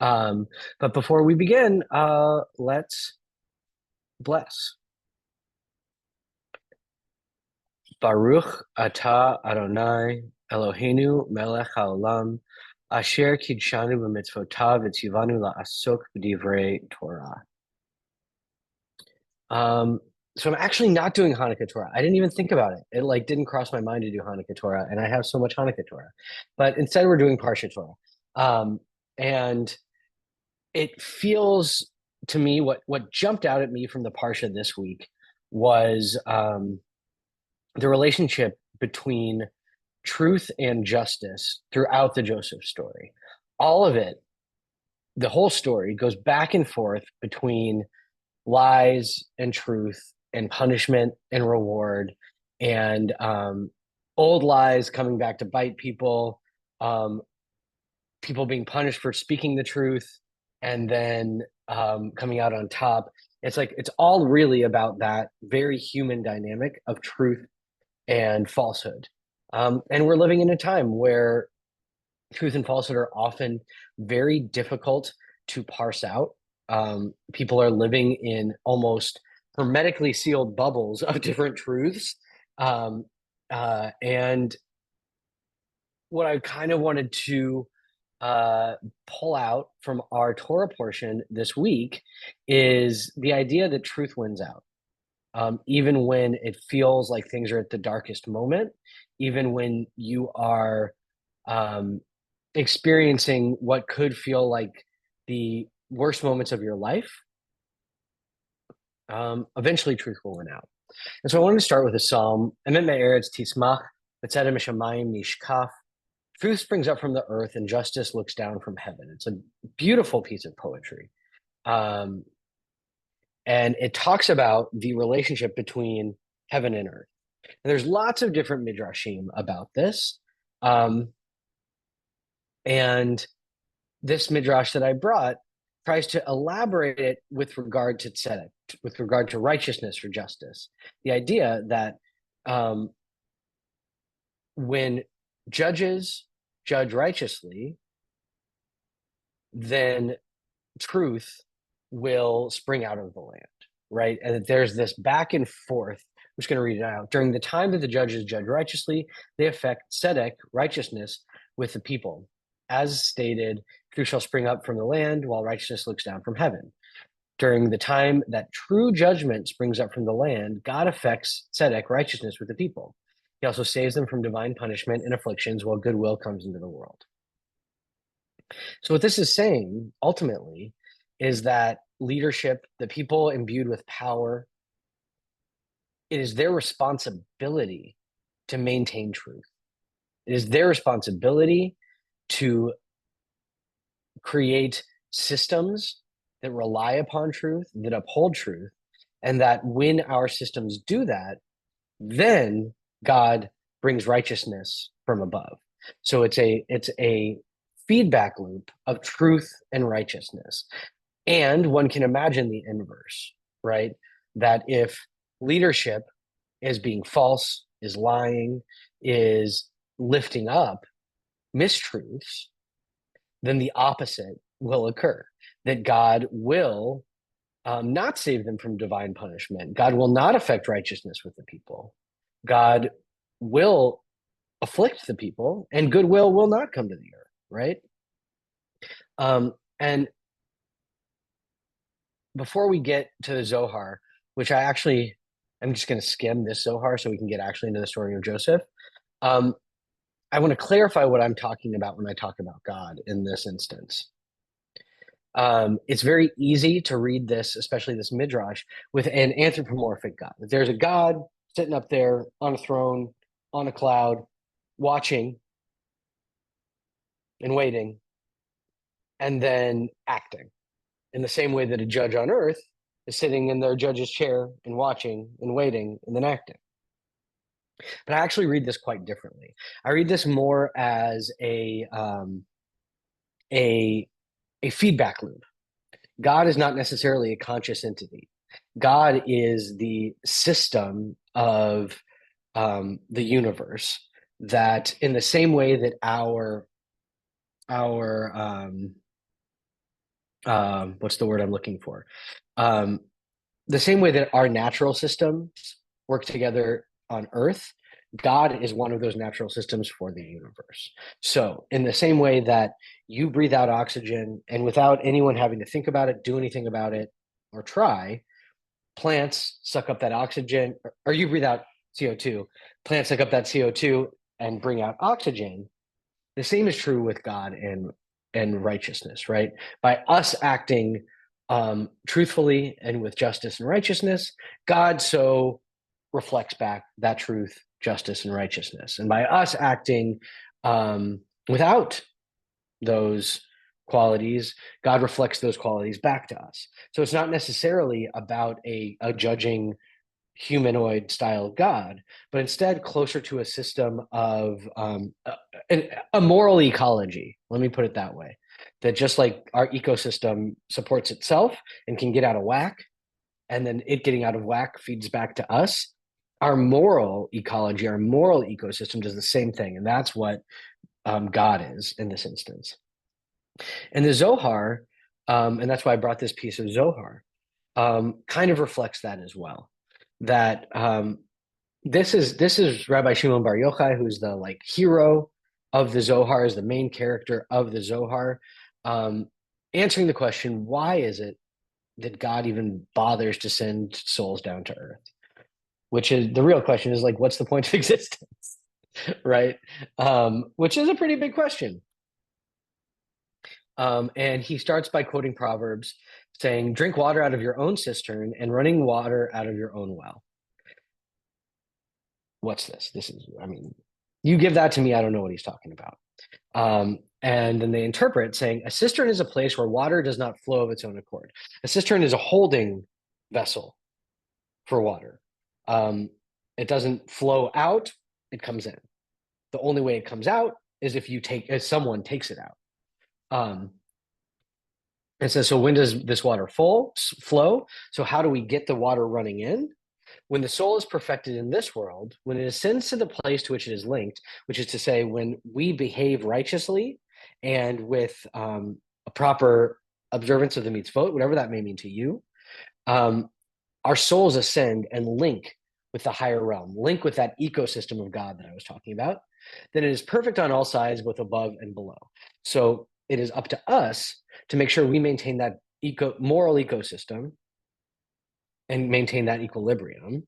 Um, but before we begin, let's bless. Baruch atah Adonai Eloheinu melech haolam asher kidshanu b'mitzvotav v'tzivanu la'asok b'divrei Torah. So I'm actually not doing Hanukkah Torah. I didn't even think about it. It didn't cross my mind to do Hanukkah Torah, and I have so much Hanukkah Torah. But instead, we're doing Parashat Torah. And it feels to me what jumped out at me from the Parsha this week was the relationship between truth and justice throughout the Joseph story. All of it, the whole story, goes back and forth between lies and truth and punishment and reward and old lies coming back to bite people, um, people being punished for speaking the truth, and then coming out on top. It's all really about that very human dynamic of truth and falsehood. And we're living in a time where truth and falsehood are often very difficult to parse out. People are living in almost hermetically sealed bubbles of different truths. And what I kind of wanted to pull out from our Torah portion this week is the idea that truth wins out. Even when it feels like things are at the darkest moment, even when you are experiencing what could feel like the worst moments of your life, eventually truth will win out. And so I wanted to start with a psalm. Emet me'eretz tismach, v'tzedek mishamayim nishkaf. Truth springs up from the earth and justice looks down from heaven. It's a beautiful piece of poetry. And it talks about the relationship between heaven and earth. And there's lots of different midrashim about this. And this midrash that I brought tries to elaborate it with regard to tzedek, with regard to righteousness or justice. The idea that when judges judge righteously, then truth will spring out of the land, right? And that there's this back and forth. I'm just going to read it out. During the time that the judges judge righteously, they affect tzedek, righteousness, with the people. As stated, truth shall spring up from the land, while righteousness looks down from heaven. During the time that true judgment springs up from the land, God affects tzedek, righteousness, with the people. He also saves them from divine punishment and afflictions while goodwill comes into the world. So what this is saying, ultimately, is that leadership, the people imbued with power, it is their responsibility to maintain truth. It is their responsibility to create systems that rely upon truth, that uphold truth, and that when our systems do that, then God brings righteousness from above. So it's a feedback loop of truth and righteousness. And one can imagine the inverse, right? That if leadership is being false, is lying, is lifting up mistruths, then the opposite will occur. That God will not save them from divine punishment. God will not affect righteousness with the people. God will afflict the people, and goodwill will not come to the earth, right? And before we get to the Zohar, which I'm just going to skim this Zohar so we can get actually into the story of Joseph. I want to clarify what I'm talking about when I talk about God in this instance. It's very easy to read this, especially this midrash, with an anthropomorphic God. There's a God sitting up there on a throne, on a cloud, watching and waiting, and then acting in the same way that a judge on earth is sitting in their judge's chair and watching and waiting and then acting. But I actually read this quite differently. I read this more as a feedback loop. God is not necessarily a conscious entity. God is the system of the universe that, in the same way that our what's the word I'm looking for? Um, the same way that our natural systems work together on Earth, God is one of those natural systems for the universe. So, in the same way that you breathe out oxygen and without anyone having to think about it, do anything about it, or try, plants suck up that oxygen, or you breathe out CO2, plants suck up that CO2 and bring out oxygen. The same is true with God and righteousness, right? By us acting truthfully and with justice and righteousness, God so reflects back that truth, justice, and righteousness. And by us acting without those qualities, God reflects those qualities back to us. So it's not necessarily about a judging humanoid style God, but instead closer to a system of a moral ecology. Let me put it that way. That just like our ecosystem supports itself and can get out of whack, and then it getting out of whack feeds back to us, our moral ecology, our moral ecosystem does the same thing. And that's what God is in this instance. And the Zohar, and that's why I brought this piece of Zohar, kind of reflects that as well. That this is Rabbi Shimon Bar Yochai, who's the like hero of the Zohar, is the main character of the Zohar, um, answering the question, why is it that God even bothers to send souls down to earth? Which is the real question is like, what's the point of existence? Right? Which is a pretty big question. And he starts by quoting Proverbs saying, drink water out of your own cistern and running water out of your own well. What's this? This is, I mean, you give that to me, I don't know what he's talking about. And then they interpret saying, a cistern is a place where water does not flow of its own accord. A cistern is a holding vessel for water. It doesn't flow out, it comes in. The only way it comes out is if someone takes it out. It says, so when does this water flow? So how do we get the water running in? When the soul is perfected in this world, when it ascends to the place to which it is linked, which is to say, when we behave righteously and with a proper observance of the mitzvot, whatever that may mean to you, our souls ascend and link with the higher realm, link with that ecosystem of God that I was talking about, then it is perfect on all sides, both above and below. So it is up to us to make sure we maintain that moral ecosystem and maintain that equilibrium.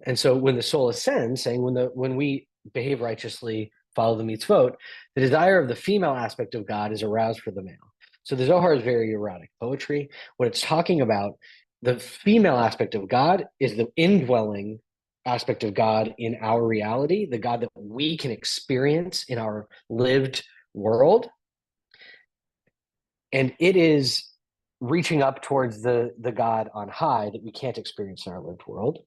And so when the soul ascends, saying when we behave righteously, follow the mitzvot, the desire of the female aspect of God is aroused for the male. So the Zohar is very erotic poetry. What it's talking about, the female aspect of God is the indwelling aspect of God in our reality, the God that we can experience in our lived world. And it is reaching up towards the God on high that we can't experience in our lived world.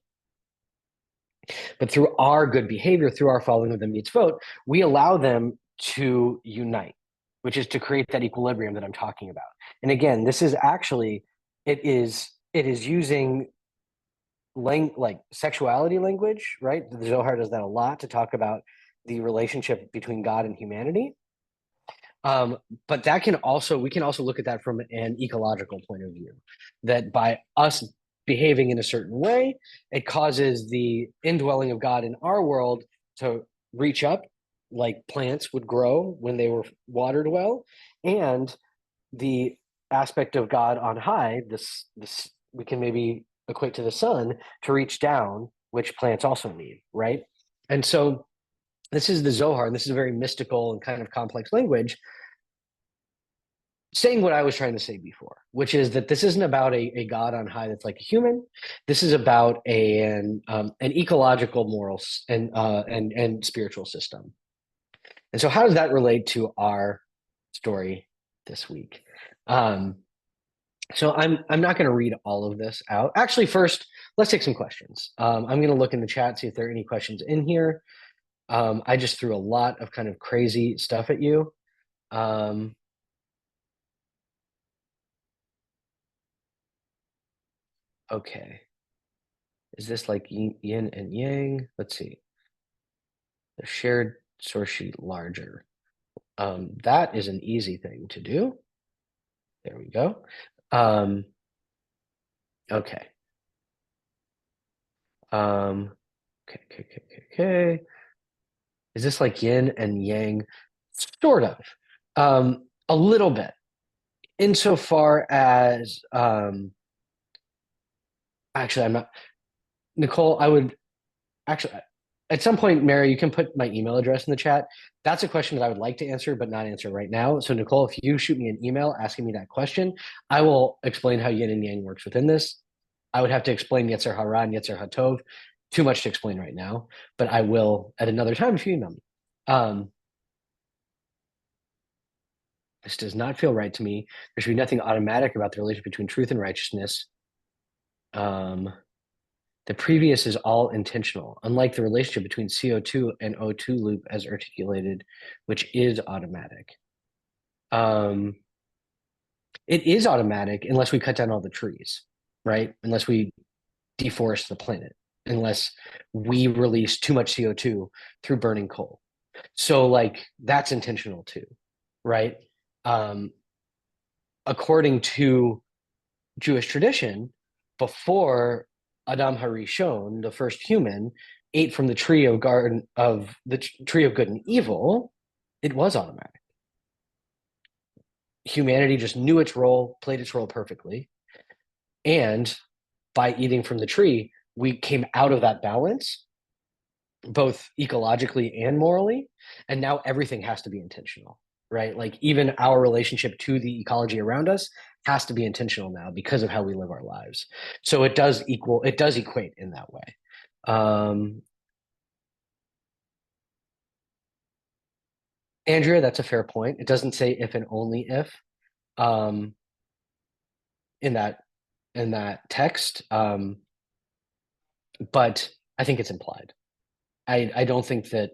But through our good behavior, through our following of the mitzvot, we allow them to unite, which is to create that equilibrium that I'm talking about. And again, this is actually, it is using like sexuality language, right? The Zohar does that a lot to talk about the relationship between God and humanity. But we can also look at that from an ecological point of view, that by us behaving in a certain way, it causes the indwelling of God in our world to reach up like plants would grow when they were watered well, and the aspect of God on high, this we can maybe equate to the sun, to reach down, which plants also need, right? And so this is the Zohar, and this is a very mystical and kind of complex language saying what I was trying to say before, which is that this isn't about a God on high that's like a human. This is about an ecological, moral, and spiritual system. And so, how does that relate to our story this week? So I'm not going to read all of this out. Actually, first, let's take some questions. I'm going to look in the chat, see if there are any questions in here. I just threw a lot of kind of crazy stuff at you. Okay. Is this like yin and yang? Let's see. The shared source sheet larger. That is an easy thing to do. There we go. Um, okay. Okay. Is this like yin and yang? Sort of. A little bit. Insofar as actually I'm not Nicole, I would actually at some point, Mary, you can put my email address in the chat. That's a question that I would like to answer, but not answer right now. So, Nicole, if you shoot me an email asking me that question, I will explain how yin and yang works within this. I would have to explain Yetzer Hara and Yetzer Hatov. Too much to explain right now, but I will at another time if you email me. This does not feel right to me. There should be nothing automatic about the relationship between truth and righteousness. The previous is all intentional, unlike the relationship between CO2 and O2 loop as articulated, which is automatic. It is automatic unless we cut down all the trees, right? Unless we deforest the planet, unless we release too much CO2 through burning coal. So, like, that's intentional too, right? According to Jewish tradition, before Adam Harishon, the first human, ate from the tree of tree of good and evil, it was automatic. Humanity just knew its role, played its role perfectly, and by eating from the tree, we came out of that balance, both ecologically and morally, and now everything has to be intentional, right? Like even our relationship to the ecology around us has to be intentional now because of how we live our lives. So it does equate in that way. Andrea, that's a fair point. It doesn't say if and only if um, in that text, but I think it's implied. I don't think that,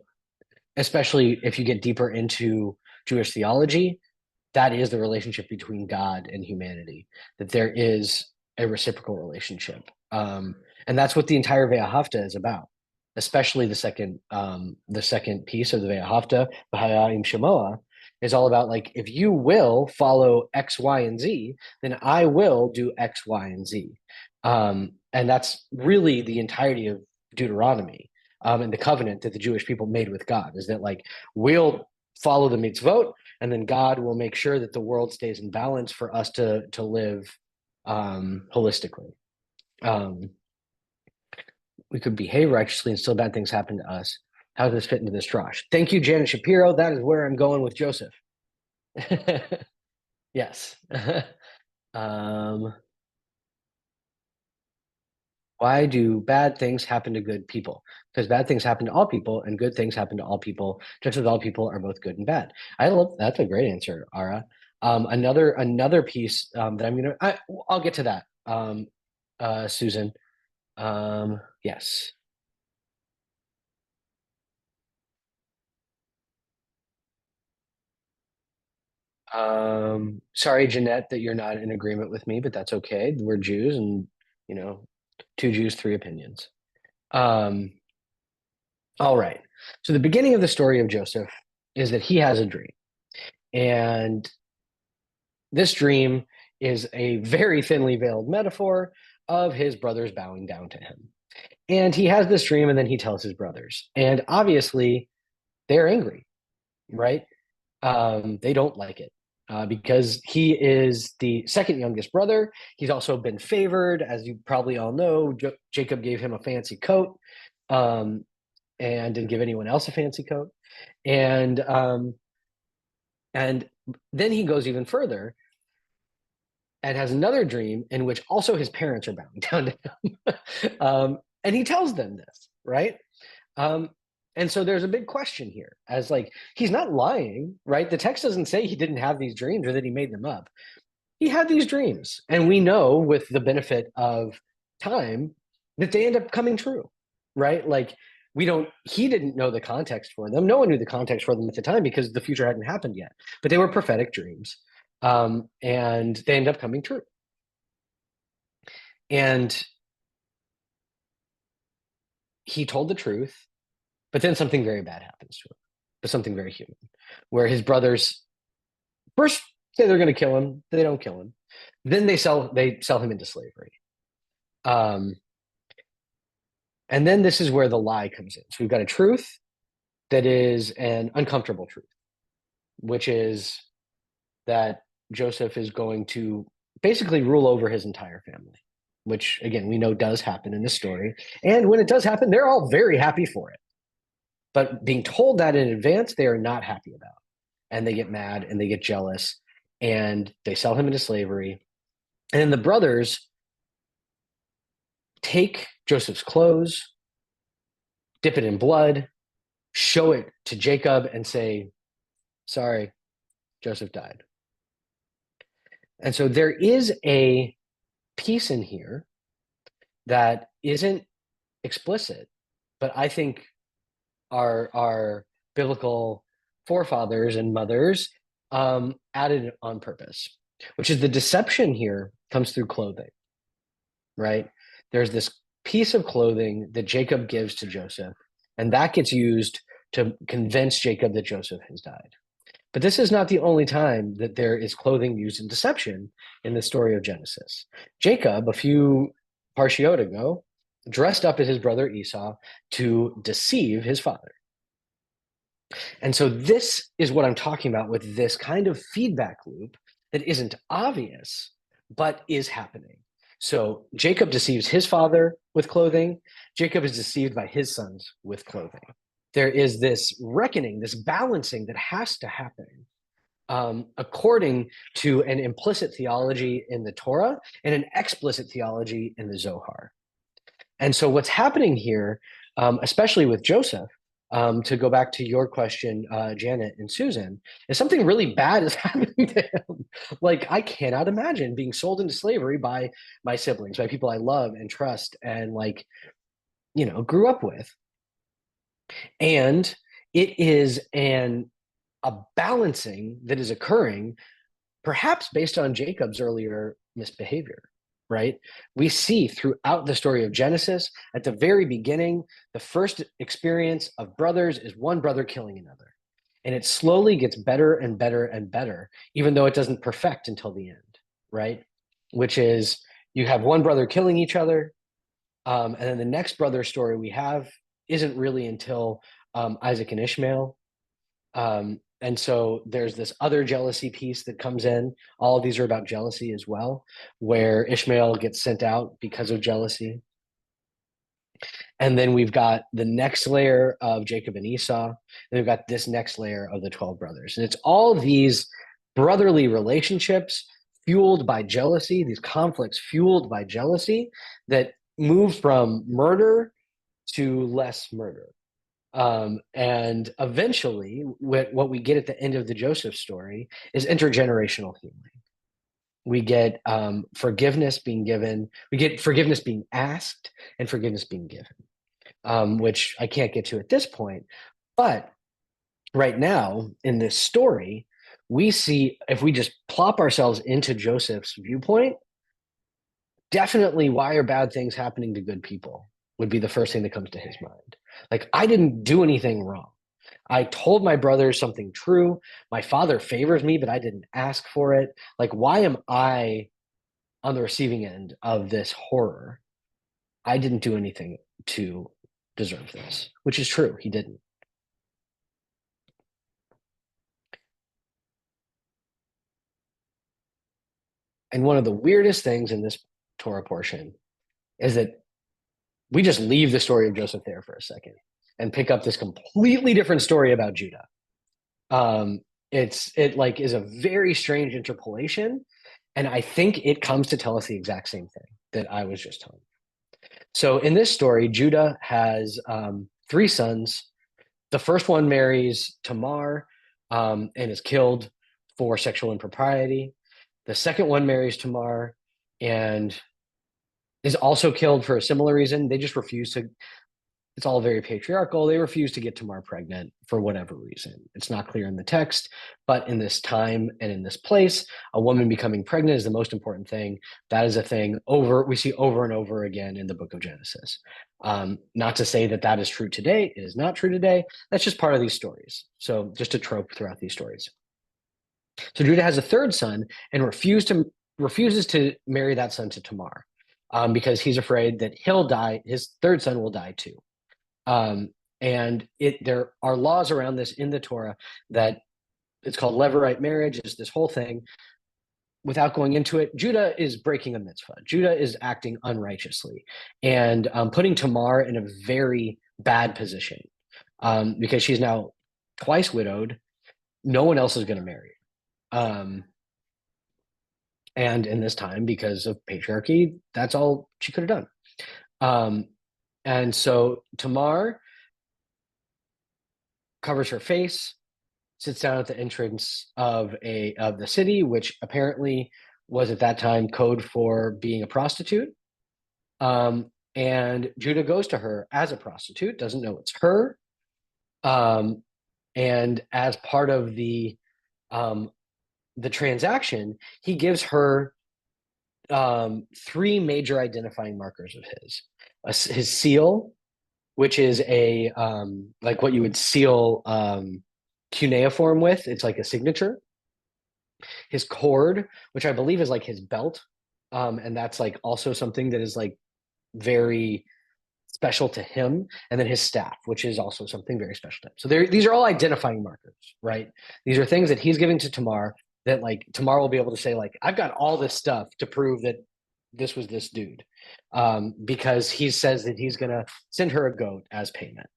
especially if you get deeper into Jewish theology, that is the relationship between God and humanity, that there is a reciprocal relationship. And that's what the entire Vayeshev is about, especially the second piece of the Vayeshev, B'Hayim Shemoah, is all about like, if you will follow X, Y, and Z, then I will do X, Y, and Z. And that's really the entirety of Deuteronomy and the covenant that the Jewish people made with God, is that like, we'll follow the mitzvot, and then God will make sure that the world stays in balance for us to live holistically. We could behave righteously and still bad things happen to us. How does this fit into this drash? Thank you, Janet Shapiro. That is where I'm going with Joseph. Yes. Why do bad things happen to good people? Because bad things happen to all people, and good things happen to all people, just as all people are both good and bad. I love that's a great answer, Ara. Another piece that I'll get to that, Susan. Yes. Sorry, Jeanette, that you're not in agreement with me, but that's okay. We're Jews, and you know, two Jews, three opinions. Um, all right. So the beginning of the story of Joseph is that he has a dream. And this dream is a very thinly veiled metaphor of his brothers bowing down to him. And he has this dream and then he tells his brothers. And obviously, they're angry, right? They don't like it because he is the second youngest brother. He's also been favored. As you probably all know, Jacob gave him a fancy coat and didn't give anyone else a fancy coat. And then he goes even further and has another dream in which also his parents are bowing down to him. And he tells them this, right? Um, and so there's a big question here as like, he's not lying, right? The text doesn't say he didn't have these dreams or that he made them up. He had these dreams. And we know with the benefit of time that they end up coming true, right? Like, he didn't know the context for them. No one knew the context for them at the time because the future hadn't happened yet, but they were prophetic dreams. And they end up coming true. And he told the truth, but then something very bad happens to him, but something very human, where his brothers first say they're going to kill him. They don't kill him. Then they sell him into slavery. Um, and then this is where the lie comes in. So we've got a truth that is an uncomfortable truth, which is that Joseph is going to basically rule over his entire family, which again, we know does happen in this story. And when it does happen, they're all very happy for it. But being told that in advance, they are not happy about. And they get mad and they get jealous and they sell him into slavery. And then the brothers take Joseph's clothes, dip it in blood, show it to Jacob, and say, sorry, Joseph died. And so there is a piece in here that isn't explicit, but I think our biblical forefathers and mothers added on purpose, which is the deception here comes through clothing, right? There's this piece of clothing that Jacob gives to Joseph, and that gets used to convince Jacob that Joseph has died. But this is not the only time that there is clothing used in deception in the story of Genesis. Jacob, a few parshiot ago, dressed up as his brother Esau to deceive his father. And so this is what I'm talking about with this kind of feedback loop that isn't obvious, but is happening. So Jacob deceives his father with clothing. Jacob is deceived by his sons with clothing. There is this reckoning, this balancing that has to happen according to an implicit theology in the Torah and an explicit theology in the Zohar. And so what's happening here, especially with Joseph, to go back to your question, Janet and Susan, is something really bad is happening to him. Like, I cannot imagine being sold into slavery by my siblings, by people I love and trust and grew up with. And it is a balancing that is occurring, perhaps based on Jacob's earlier misbehavior, right? We see throughout the story of Genesis, at the very beginning, the first experience of brothers is one brother killing another. And it slowly gets better and better and better, even though it doesn't perfect until the end, right? Which is you have one brother killing each other. And then the next brother story we have isn't really until Isaac and Ishmael. And so there's this other jealousy piece that comes in. All of these are about jealousy as well, where Ishmael gets sent out because of jealousy. And then we've got the next layer of Jacob and Esau. And we've got this next layer of the 12 brothers. And it's all these brotherly relationships fueled by jealousy, these conflicts fueled by jealousy that move from murder to less murder. And eventually, what we get at the end of the Joseph story is intergenerational healing. We get forgiveness being given. We get forgiveness being asked and forgiveness being given, which I can't get to at this point. But right now, in this story, we see, if we just plop ourselves into Joseph's viewpoint, definitely why are bad things happening to good people would be the first thing that comes to his mind. Like, I didn't do anything wrong. I told my brother something true. My father favors me, but I didn't ask for it. Like, why am I on the receiving end of this horror? I didn't do anything to deserve this, which is true. He didn't. And one of the weirdest things in this Torah portion is that we just leave the story of Joseph there for a second and pick up this completely different story about Judah. It is a very strange interpolation, and I think it comes to tell us the exact same thing that I was just telling. So in this story, Judah has three sons. The first one marries Tamar and is killed for sexual impropriety. The second one marries Tamar and is also killed for a similar reason. They just refuse to. It's all very patriarchal. They refuse to get Tamar pregnant for whatever reason. It's not clear in the text, but in this time and in this place, a woman becoming pregnant is the most important thing. That is a thing we see over and over again in the book of Genesis. Not to say that that is true today. It is not true today. That's just part of these stories. So just a trope throughout these stories. So Judah has a third son and refuses to marry that son to Tamar, because he's afraid that he'll die. His third son will die too. Um, and there are laws around this in the Torah that it's called levirate marriage. Is this whole thing. Without going into it, Judah is breaking a mitzvah. Judah is acting unrighteously and putting Tamar in a very bad position, because she's now twice widowed. No one else is going to marry. Um, and in this time, because of patriarchy, that's all she could have done. Um, and so Tamar covers her face, sits down at the entrance of the city, which apparently was at that time code for being a prostitute. And Judah goes to her as a prostitute, doesn't know it's her. Um, and as part of the transaction, he gives her three major identifying markers of his seal, which is a like what you would seal cuneiform with. It's like a signature. His cord, which I believe is like his belt, and that's like also something that is like very special to him, and then his staff, which is also something very special to him. So these are all identifying markers, right? These are things that he's giving to Tamar that like Tamar will be able to say like, I've got all this stuff to prove that this was this dude, because he says that he's going to send her a goat as payment.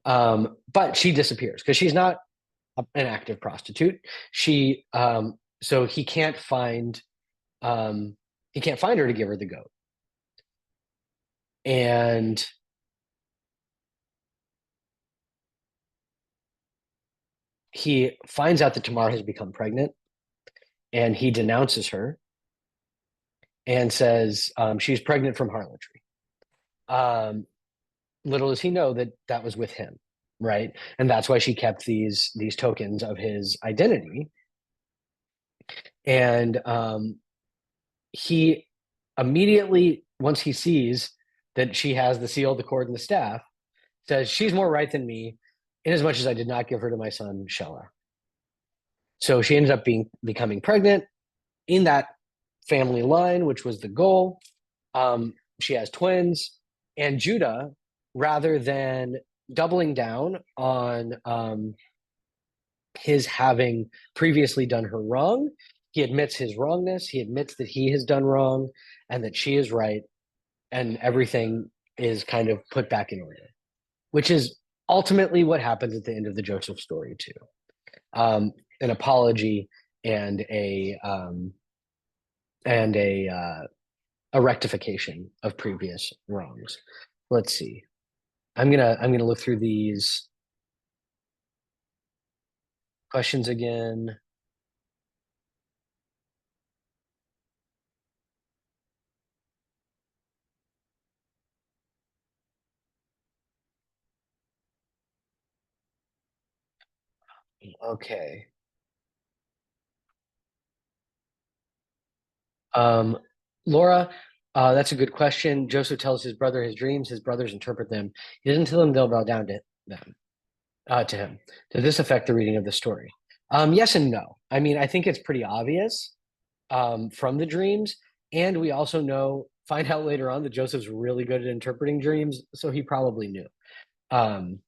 But she disappears because she's not an active prostitute. So he can't find her to give her the goat. And he finds out that Tamar has become pregnant, and he denounces her and says she's pregnant from harlotry. Little does he know that that was with him, right? And that's why she kept these tokens of his identity. And he immediately, once he sees that she has the seal, the cord, and the staff, says she's more right than me, inasmuch as I did not give her to my son Shelah. So she ends up becoming pregnant in that family line, which was the goal. She has twins, and Judah, rather than doubling down on his having previously done her wrong, he admits his wrongness. He admits that he has done wrong and that she is right, and everything is kind of put back in order, which is ultimately what happens at the end of the Joseph story too. An apology and a rectification of previous wrongs. Let's see. I'm gonna look through these questions again. Okay. Um, Laura, that's a good question. Joseph tells his brother his dreams. His brothers interpret them. He doesn't tell them they'll bow down to them, to him. Does this affect the reading of the story? Yes and no. I mean, I think it's pretty obvious from the dreams, and we also find out later on that Joseph's really good at interpreting dreams, so he probably knew. Um,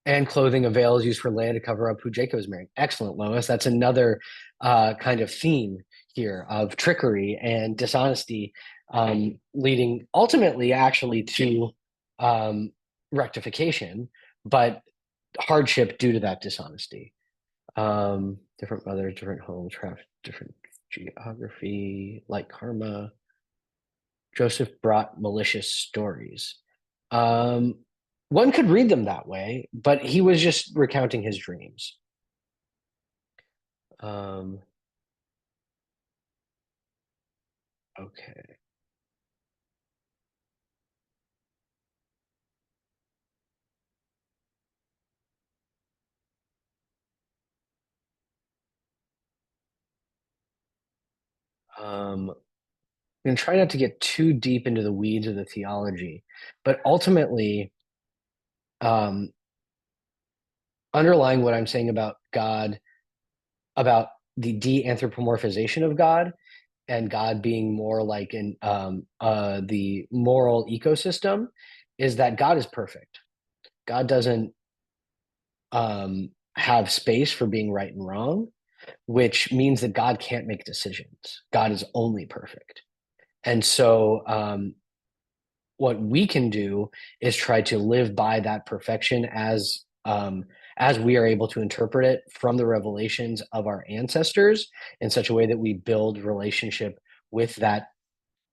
and clothing, a veil is used for Leah to cover up who Jacob is marrying. Excellent, Lois. That's another kind of theme here of trickery and dishonesty, leading ultimately actually to rectification, but hardship due to that dishonesty. Different mothers, different homes, different geography, like karma. Joseph brought malicious stories. Um, One could read them that way, but he was just recounting his dreams. Um, okay. I'm going to try not to get too deep into the weeds of the theology, but ultimately, um, underlying what I'm saying about God, about the de-anthropomorphization of God, and God being more like in the moral ecosystem, is that God is perfect. God doesn't have space for being right and wrong, which means that God can't make decisions. God is only perfect. And so what we can do is try to live by that perfection as we are able to interpret it from the revelations of our ancestors in such a way that we build relationship with that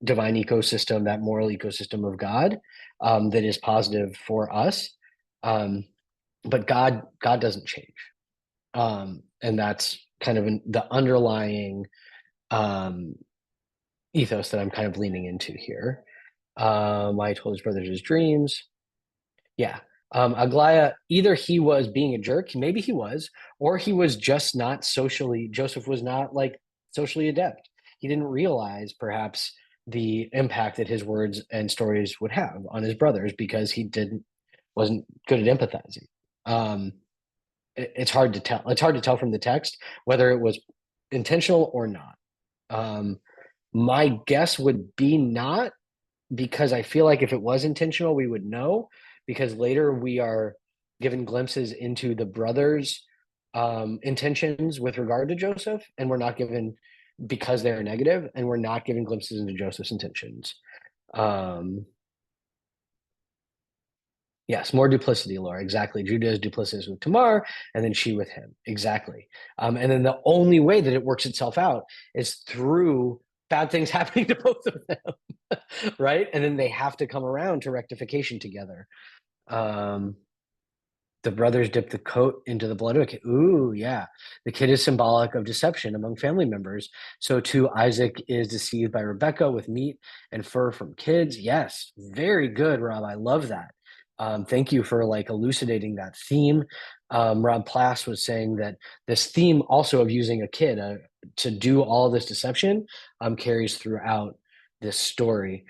divine ecosystem, that moral ecosystem of God, that is positive for us. But God doesn't change, and that's kind of the underlying um, ethos that I'm kind of leaning into here. Why he told his brothers his dreams. Yeah. Aglaya, either he was being a jerk, maybe he was, or he was just not socially, Joseph was not like socially adept. He didn't realize perhaps the impact that his words and stories would have on his brothers because wasn't good at empathizing. It's hard to tell. It's hard to tell from the text whether it was intentional or not. Um, my guess would be not, because I feel like if it was intentional, we would know, because later we are given glimpses into the brothers' intentions with regard to Joseph, and we're not given, because they're negative, and we're not given glimpses into Joseph's intentions. Um, yes, more duplicity, Laura. Exactly. Judah is duplicitous with Tamar, and then she with him. Exactly. And then the only way that it works itself out is through bad things happening to both of them, right? And then they have to come around to rectification together. Um, the brothers dip the coat into the blood of a kid. Ooh, yeah. The kid is symbolic of deception among family members. So too, Isaac is deceived by Rebecca with meat and fur from kids. Yes, very good, Rob. I love that. Thank you for like elucidating that theme. Rob Plass was saying that this theme also of using a kid to do all this deception carries throughout this story.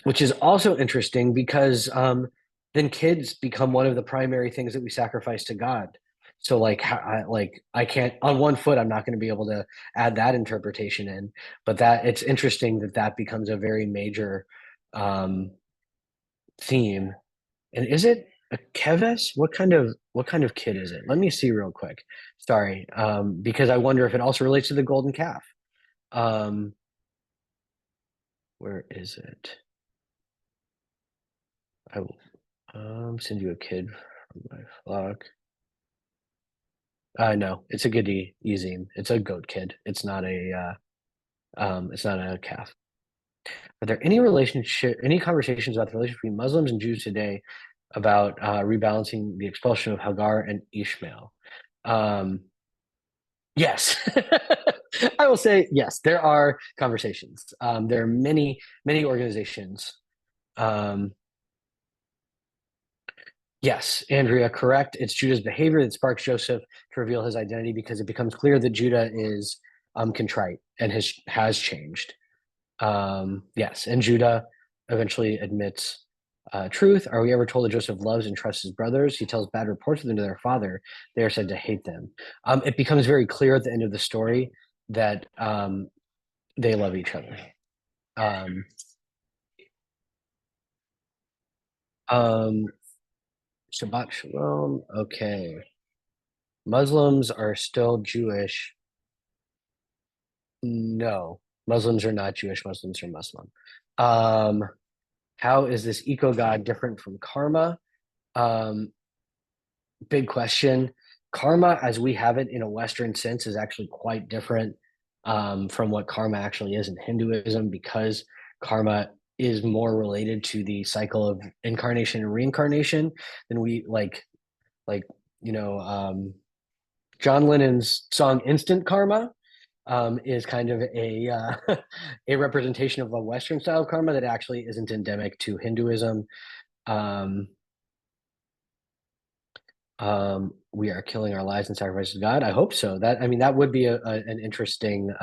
Which is also interesting because then kids become one of the primary things that we sacrifice to God. So I can't, on one foot, I'm not going to be able to add that interpretation in, but that it's interesting that that becomes a very major um, theme. And is it a keves? What kind of kid is it? Let me see real quick. Sorry, because I wonder if it also relates to the golden calf. Um, where is it? I will send you a kid from my flock. No, it's a goodie Ezine. It's a goat kid. It's not a calf. Are there any conversations about the relationship between Muslims and Jews today about rebalancing the expulsion of Hagar and Ishmael? Um, yes, I will say yes. There are conversations. There are many organizations. Um, Yes, Andrea, correct. It's Judah's behavior that sparks Joseph to reveal his identity because it becomes clear that Judah is contrite and has changed. Yes, and Judah eventually admits truth. Are we ever told that Joseph loves and trusts his brothers? He tells bad reports of them to their father. They are said to hate them. It becomes very clear at the end of the story that they love each other. Um, um, Shabbat Shalom. Okay. Muslims are still Jewish. No, Muslims are not Jewish. Muslims are Muslim. Um, how is this eco god different from karma? Um, Big question. Karma, as we have it in a Western sense, is actually quite different from what karma actually is in Hinduism, because karma is more related to the cycle of incarnation and reincarnation than we like you know John Lennon's song "Instant Karma." Is kind of a representation of a Western style of karma that actually isn't endemic to Hinduism. Um, we are killing our lives and sacrifices to God. I hope so. That would be an interesting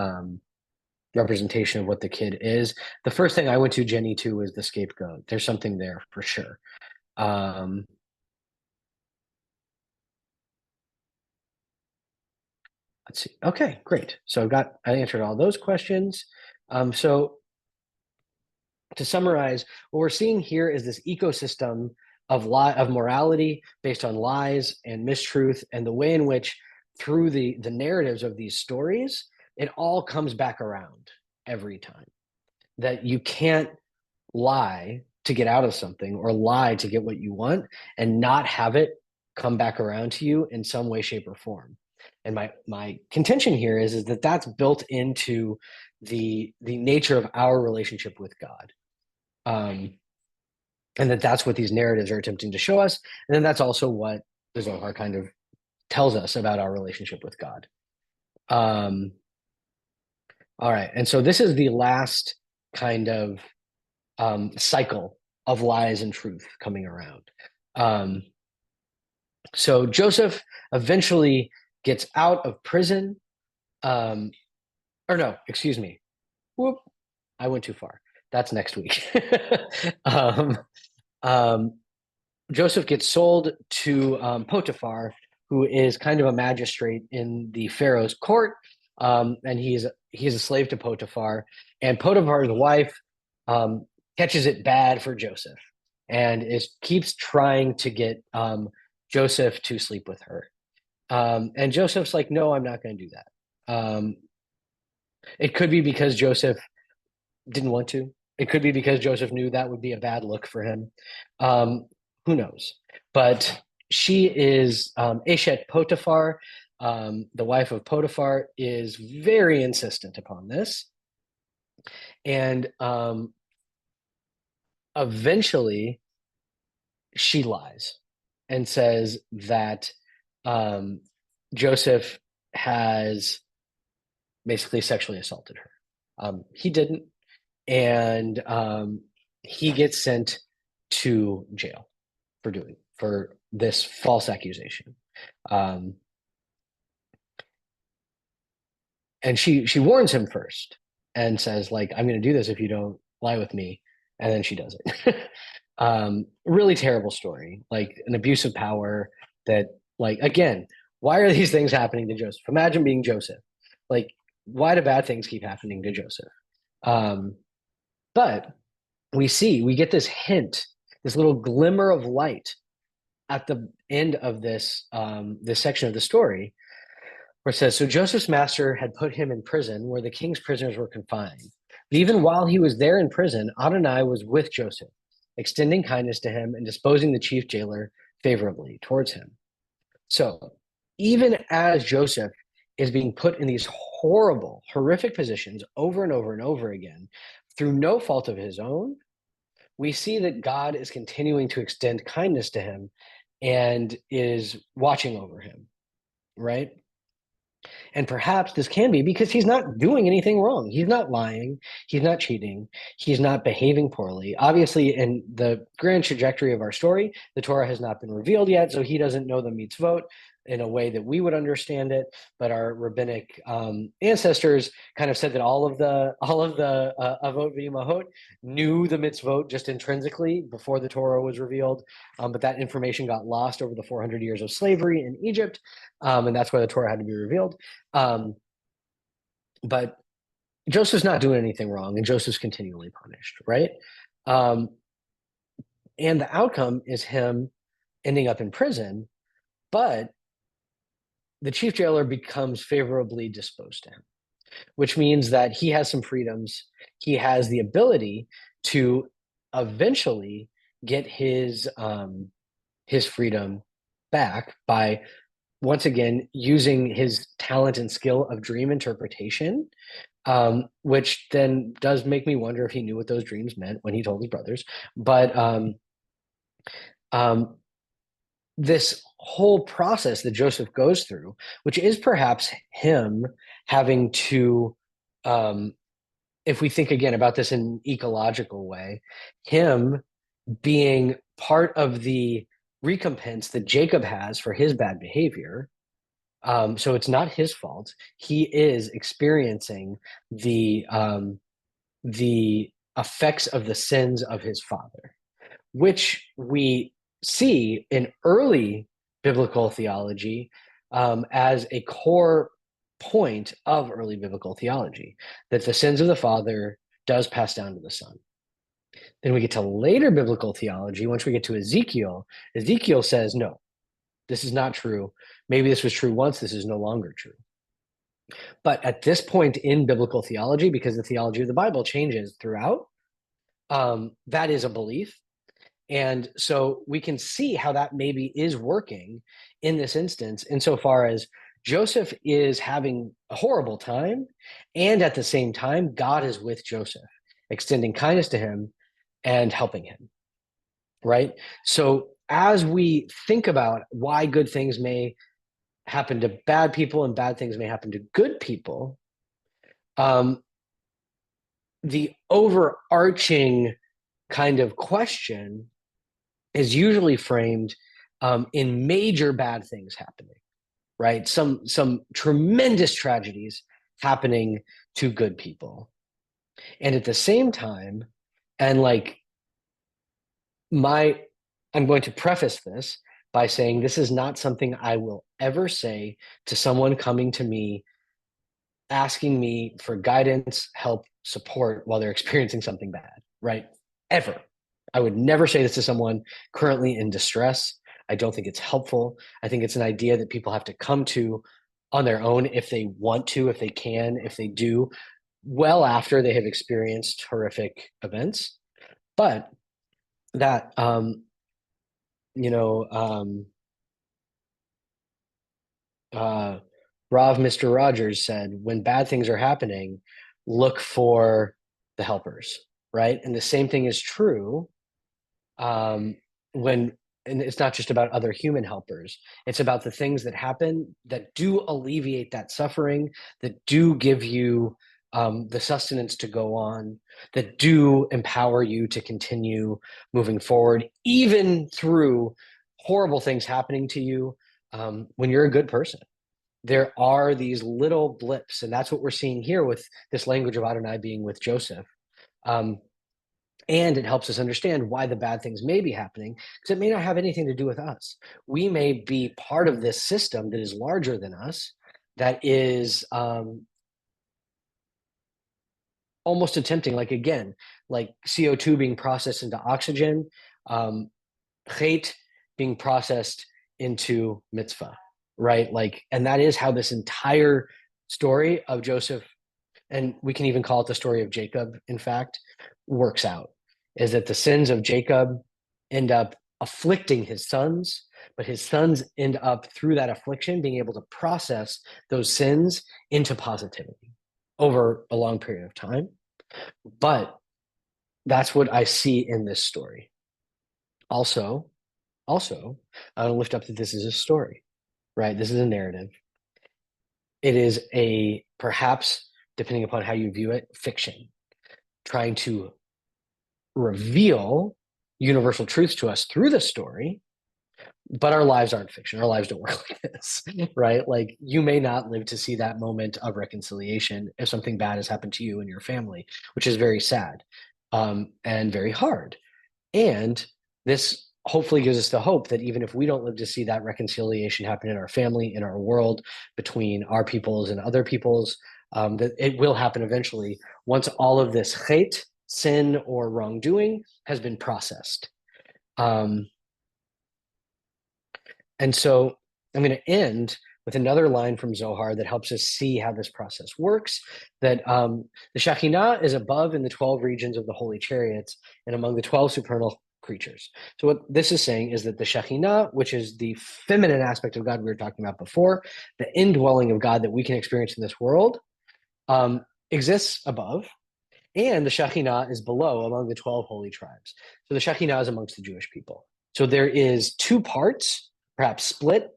representation of what the kid is. The first thing I went to Jenny to was the scapegoat. There's something there for sure. Um, Let's see. Okay, great. So I answered all those questions. So to summarize, what we're seeing here is this ecosystem of morality based on lies and mistruth, and the way in which through the narratives of these stories, it all comes back around every time. That you can't lie to get out of something or lie to get what you want and not have it come back around to you in some way, shape, or form. And my contention here is that that's built into the nature of our relationship with God. And that's what these narratives are attempting to show us. And then that's also what the Zohar kind of tells us about our relationship with God. All right. And so this is the last kind of cycle of lies and truth coming around. So Joseph eventually gets out of prison. Or no, excuse me. Whoop, I went too far. That's next week. um, um, Joseph gets sold to Potiphar, who is kind of a magistrate in the Pharaoh's court, and he's a slave to Potiphar. And Potiphar's wife catches it bad for Joseph, and keeps trying to get Joseph to sleep with her. And Joseph's like, "No, I'm not going to do that." It could be because Joseph didn't want to. It could be because Joseph knew that would be a bad look for him. Who knows? But she is Eshet Potiphar, the wife of Potiphar, is very insistent upon this. And eventually she lies and says that Joseph has basically sexually assaulted her. He didn't. And he gets sent to jail for this false accusation. And she warns him first and says, like, I'm going to do this if you don't lie with me. And then she does it. Really terrible story, like an abuse of power that, like, again, why are these things happening to Joseph? Imagine being Joseph. Like, why do bad things keep happening to Joseph? But we get this hint, this little glimmer of light at the end of this section of the story, where it says, "So Joseph's master had put him in prison where the king's prisoners were confined. But even while he was there in prison, Adonai was with Joseph, extending kindness to him and disposing the chief jailer favorably towards him." So even as Joseph is being put in these horrible, horrific positions over and over and over again, through no fault of his own, we see that God is continuing to extend kindness to him and is watching over him, right? And perhaps this can be because he's not doing anything wrong. He's not lying. He's not cheating. He's not behaving poorly. Obviously, in the grand trajectory of our story, the Torah has not been revealed yet, so he doesn't know the mitzvot in a way that we would understand it. But our rabbinic ancestors kind of said that all of the avot v'imahot knew the mitzvot just intrinsically before the Torah was revealed. But that information got lost over the 400 years of slavery in Egypt, and that's why the Torah had to be revealed. But Joseph's not doing anything wrong, and Joseph's continually punished, right? And the outcome is him ending up in prison, but the chief jailer becomes favorably disposed to him, which means that he has some freedoms. He has the ability to eventually get his freedom back by, once again, using his talent and skill of dream interpretation, which then does make me wonder if he knew what those dreams meant when he told his brothers. But this whole process that Joseph goes through, which is perhaps him having to, if we think again about this in an ecological way, him being part of the recompense that Jacob has for his bad behavior. So it's not his fault. He is experiencing the effects of the sins of his father, which we see in early biblical theology as a core point of early biblical theology, that the sins of the father does pass down to the son. Then we get to later biblical theology. Once we get to Ezekiel, Ezekiel says, no, this is not true. Maybe this was true once, this is no longer true. But at this point in biblical theology, because the theology of the Bible changes throughout, that is a belief. And so we can see how that maybe is working in this instance, insofar as Joseph is having a horrible time, and at the same time, God is with Joseph, extending kindness to him and helping him, right? So as we think about why good things may happen to bad people and bad things may happen to good people, the overarching kind of question is usually framed in major bad things happening, right? Some tremendous tragedies happening to good people. And at the same time, and like I'm going to preface this by saying this is not something I will ever say to someone coming to me asking me for guidance, help, support while they're experiencing something bad, right? Ever. I would never say this to someone currently in distress. I don't think it's helpful. I think it's an idea that people have to come to on their own if they want to, if they can, if they do, well after they have experienced horrific events. But that, you know, Rav Mr. Rogers said, when bad things are happening, look for the helpers, right? And the same thing is true when, and it's not just about other human helpers, it's about the things that happen that do alleviate that suffering, that do give you the sustenance to go on, that do empower you to continue moving forward, even through horrible things happening to you when you're a good person. There are these little blips, and that's what we're seeing here with this language of Adonai being with Joseph. And it helps us understand why the bad things may be happening, because it may not have anything to do with us. We may be part of this system that is larger than us, that is almost attempting, like again, like CO2 being processed into oxygen, hate being processed into mitzvah, right? Like, and that is how this entire story of Joseph, and we can even call it the story of Jacob, in fact, works out, is that the sins of Jacob end up afflicting his sons, but his sons end up, through that affliction, being able to process those sins into positivity over a long period of time. But that's what I see in this story. Also, I want to lift up that this is a story, right? This is a narrative. It is a, perhaps, depending upon how you view it, fiction, trying to reveal universal truths to us through the story, but our lives aren't fiction. Our lives don't work like this, right? Like, you may not live to see that moment of reconciliation if something bad has happened to you and your family, which is very sad and very hard. And this hopefully gives us the hope that even if we don't live to see that reconciliation happen in our family, in our world, between our peoples and other peoples, that it will happen eventually once all of this hate, sin, or wrongdoing has been processed. And so I'm going to end with another line from Zohar that helps us see how this process works, that the Shekhinah is above in the 12 regions of the holy chariots and among the 12 supernal creatures. So what this is saying is that the Shekhinah, which is the feminine aspect of God we were talking about before, the indwelling of God that we can experience in this world, exists above, and the Shekhinah is below among the 12 holy tribes. So the Shekhinah is amongst the Jewish people. So there is two parts, perhaps split,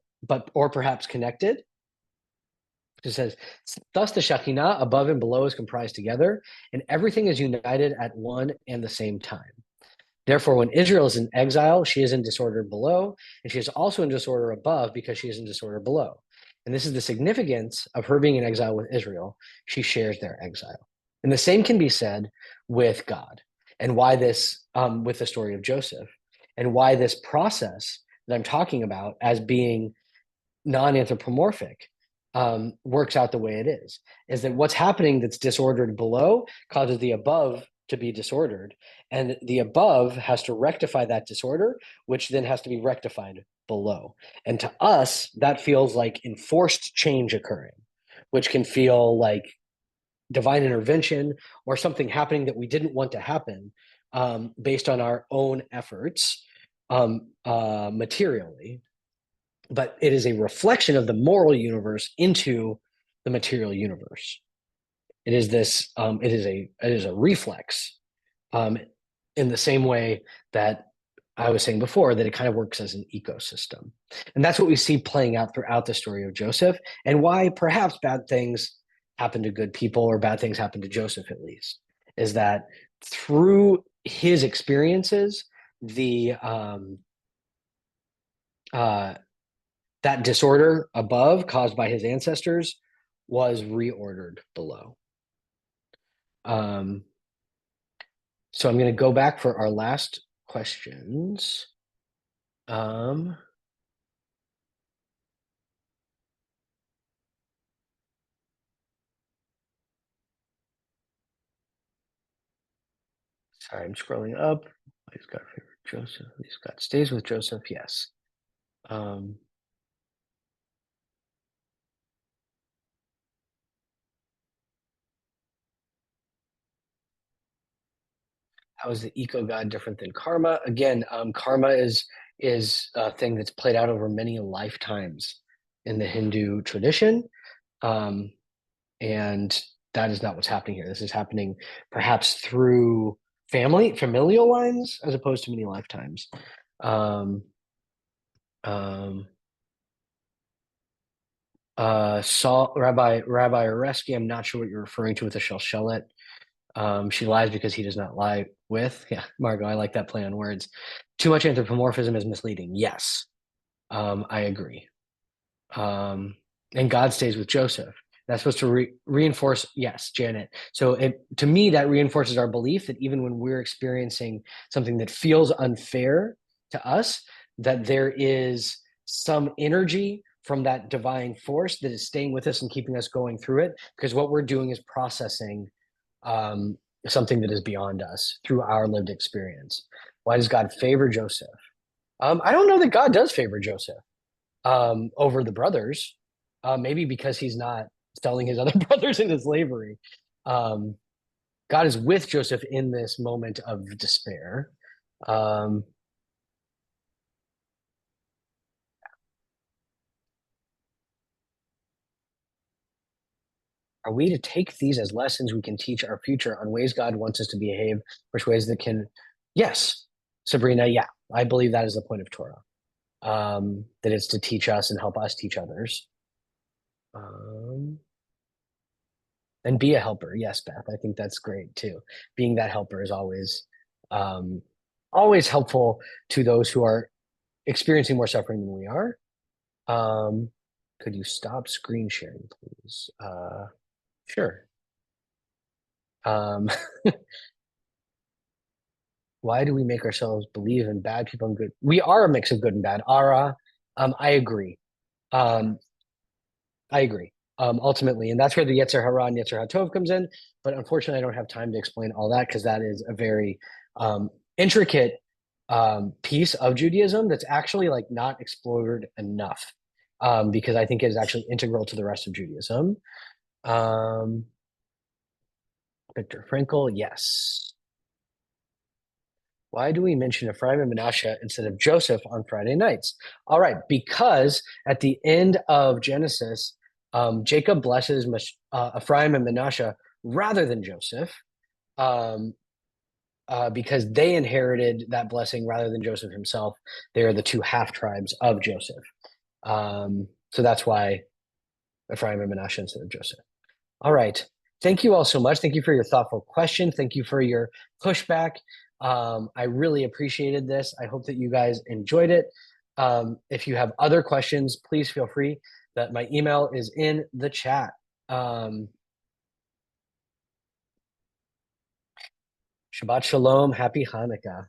or perhaps connected. It says, thus the Shekhinah above and below is comprised together, and everything is united at one and the same time. Therefore, when Israel is in exile, she is in disorder below, and she is also in disorder above because she is in disorder below. And this is the significance of her being in exile with Israel. She shares their exile. And the same can be said with God, and why this, with the story of Joseph, and why this process that I'm talking about as being non-anthropomorphic works out the way it is that what's happening that's disordered below causes the above to be disordered, and the above has to rectify that disorder, which then has to be rectified below. And to us, that feels like enforced change occurring, which can feel like divine intervention or something happening that we didn't want to happen, based on our own efforts, materially. But it is a reflection of the moral universe into the material universe. It is this. It is a reflex, um, in the same way that I was saying before, that it kind of works as an ecosystem, and that's what we see playing out throughout the story of Joseph, and why perhaps bad things happen to good people, or bad things happen to Joseph at least, is that through his experiences, the uh, that disorder above caused by his ancestors was reordered below. Um, so I'm going to go back for our last questions. Um, sorry, I'm scrolling up. He's got favorite Joseph. He's got stays with Joseph. Yes. Um, how is the eco god different than karma? Again, karma is a thing that's played out over many lifetimes in the Hindu tradition. Um, and that is not what's happening here. This is happening perhaps through familial lines, as opposed to many lifetimes. Um, um, Saul, Rabbi Oreski, I'm not sure what you're referring to with the shelshelet. She lies because he does not lie with. Yeah, Margot, I like that play on words. Too much anthropomorphism is misleading. Yes, I agree. um, and God stays with Joseph. That's supposed to reinforce, yes, Janet. So to me, that reinforces our belief that even when we're experiencing something that feels unfair to us, that there is some energy from that divine force that is staying with us and keeping us going through it. Because what we're doing is processing, um, something that is beyond us through our lived experience. Why does God favor Joseph? I don't know that God does favor Joseph, over the brothers. Maybe because he's not selling his other brothers into slavery. Um, God is with Joseph in this moment of despair. Um, are we to take these as lessons we can teach our future on ways God wants us to behave, which ways that can? Yes, Sabrina. Yeah, I believe that is the point of Torah. That it's to teach us and help us teach others. Um, and be a helper. Yes, Beth, I think that's great too. Being that helper is um, always helpful to those who are experiencing more suffering than we are. Um, could you stop screen sharing, please? Sure. Um, why do we make ourselves believe in bad people and good? We are a mix of good and bad. Ara, I agree. Um, I agree. Ultimately, and that's where the Yetzer Hara and Yetzer HaTov comes in. But unfortunately, I don't have time to explain all that, because that is a very intricate piece of Judaism that's actually like not explored enough, because I think it is actually integral to the rest of Judaism. Um, Viktor Frankl, yes. Why do we mention Ephraim and Manasseh instead of Joseph on Friday nights? All right, because at the end of Genesis, Jacob blesses Ephraim and Manasseh rather than Joseph, um, because they inherited that blessing rather than Joseph himself. They are the two half tribes of Joseph. So that's why Ephraim and Manasseh instead of Joseph. All right. Thank you all so much. Thank you for your thoughtful question. Thank you for your pushback. I really appreciated this. I hope that you guys enjoyed it. If you have other questions, please feel free. That my email is in the chat. Um, Shabbat Shalom. Happy Hanukkah.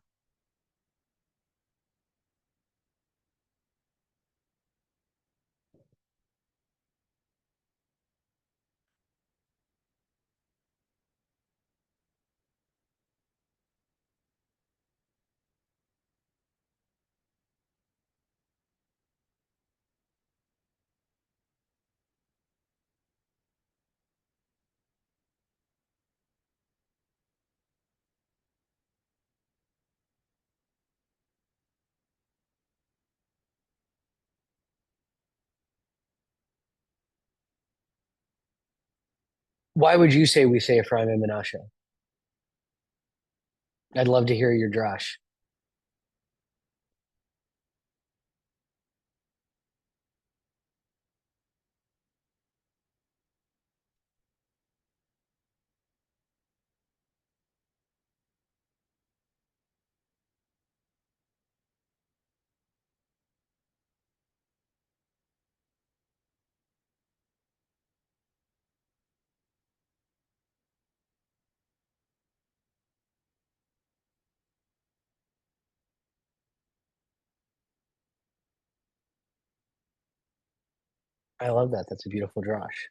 Why would you say we say Ephraim and Menashe? I'd love to hear your drash. I love that. That's a beautiful drash.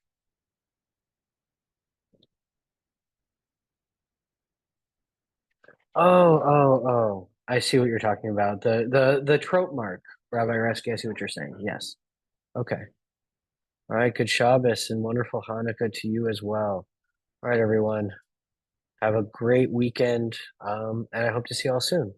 Oh. I see what you're talking about. The trope mark, Rabbi Reski. I see what you're saying. Yes. Okay. All right. Good Shabbos and wonderful Hanukkah to you as well. All right, everyone. Have a great weekend. And I hope to see you all soon.